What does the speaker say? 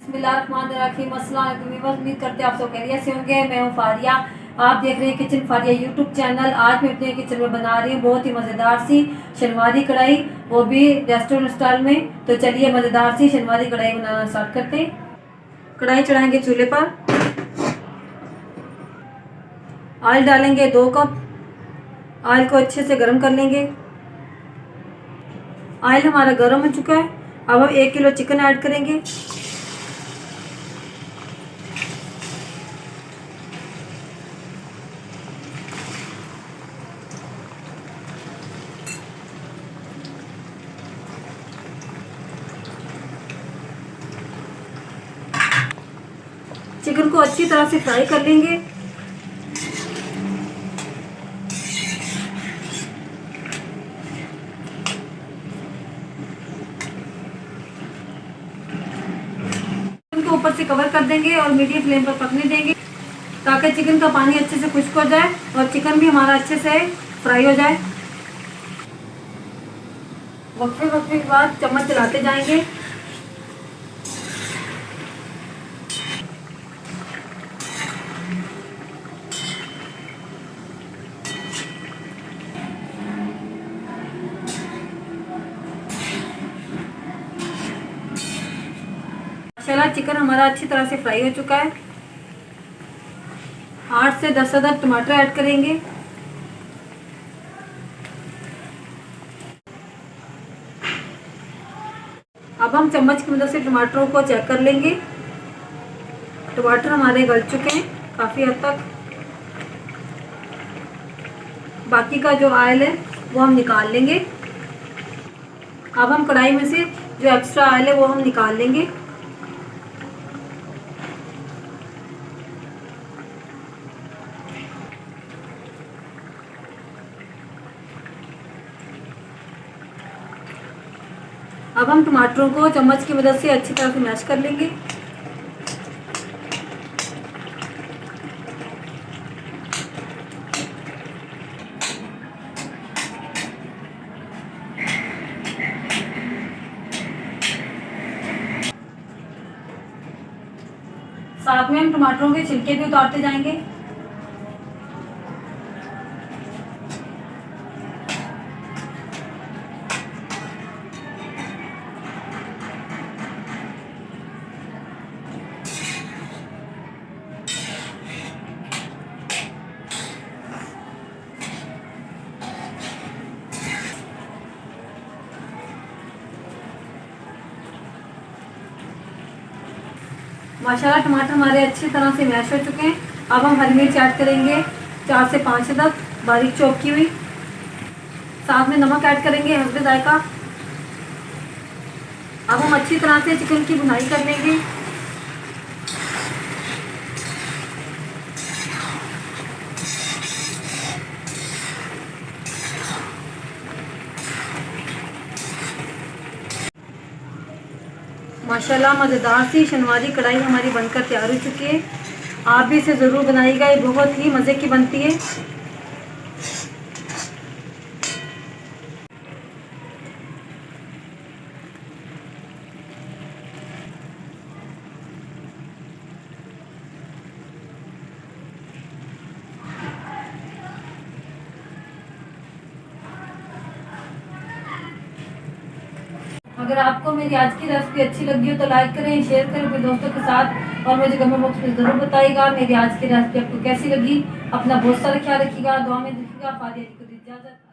बिस्मिल्लाहिर्रहमानिर्रहीम। अस्सलाम वालेकुम। उम्मीद करते हैं आप सब खैरियत से होंगे। मैं हूँ फारिया, आप देख रहे हैं किचन फारिया यूट्यूब चैनल। आज मैं अपने किचन में बना रही हूँ बहुत ही मज़ेदार सी शनवारी कढ़ाई, वो भी रेस्टोरेंट स्टाइल में। तो चलिए मज़ेदार सी शनवारी कढ़ाई बनाना स्टार्ट करते हैं। कढ़ाई चढ़ाएंगे चूल्हे पर, ऑयल डालेंगे 2 कप। ऑयल को अच्छे से गर्म कर लेंगे। ऑयल हमारा गर्म हो चुका है। अब हम 1 किलो चिकन ऐड करेंगे। चिकन को अच्छी तरह से फ्राई कर लेंगे। चिकन को ऊपर से कवर कर देंगे और मीडियम फ्लेम पर पकने देंगे ताकि चिकन का पानी अच्छे से खुश्क हो जाए और चिकन भी हमारा अच्छे से फ्राई हो जाए। वक्फे के बाद चम्मच चलाते जाएंगे। माशाल्लाह चिकन हमारा अच्छी तरह से फ्राई हो चुका है। 8 से 10 अदद टमाटर ऐड करेंगे। अब हम चम्मच की मदद से टमाटरों को चेक कर लेंगे। टमाटर हमारे गल चुके हैं काफ़ी हद तक। बाकी का जो ऑयल है वो हम निकाल लेंगे। अब हम कढ़ाई में से जो एक्स्ट्रा ऑयल है वो हम निकाल लेंगे। अब हम टमाटरों को चम्मच की मदद से अच्छी तरह से मैश कर लेंगे। साथ में हम टमाटरों के छिलके भी उतारते जाएंगे। माशाल्लाह टमाटर हमारे अच्छी तरह से मैश हो चुके हैं। अब हम हरी मिर्च ऐड करेंगे 4 से 5 अदद बारीक चॉप की हुई। साथ में नमक ऐड करेंगे हस्बे जायका। अब हम अच्छी तरह से चिकन की भुनाई कर लेंगे। माशाल्लाह मज़ेदार सी शनवारी कढ़ाई हमारी बनकर तैयार हो चुकी है। आप भी इसे ज़रूर बनाइएगा, ये बहुत ही मज़े की बनती है। अगर आपको मेरी आज की रेसिपी अच्छी लगी हो तो लाइक करें, शेयर करें अपने दोस्तों के साथ और मुझे कमेंट बॉक्स में ज़रूर बताइएगा मेरी आज की रेसिपी आपको कैसी लगी। अपना बहुत सारा ख्याल रखिएगा, दुआ में रखिएगा। फारिया जी को दी इजाज़त।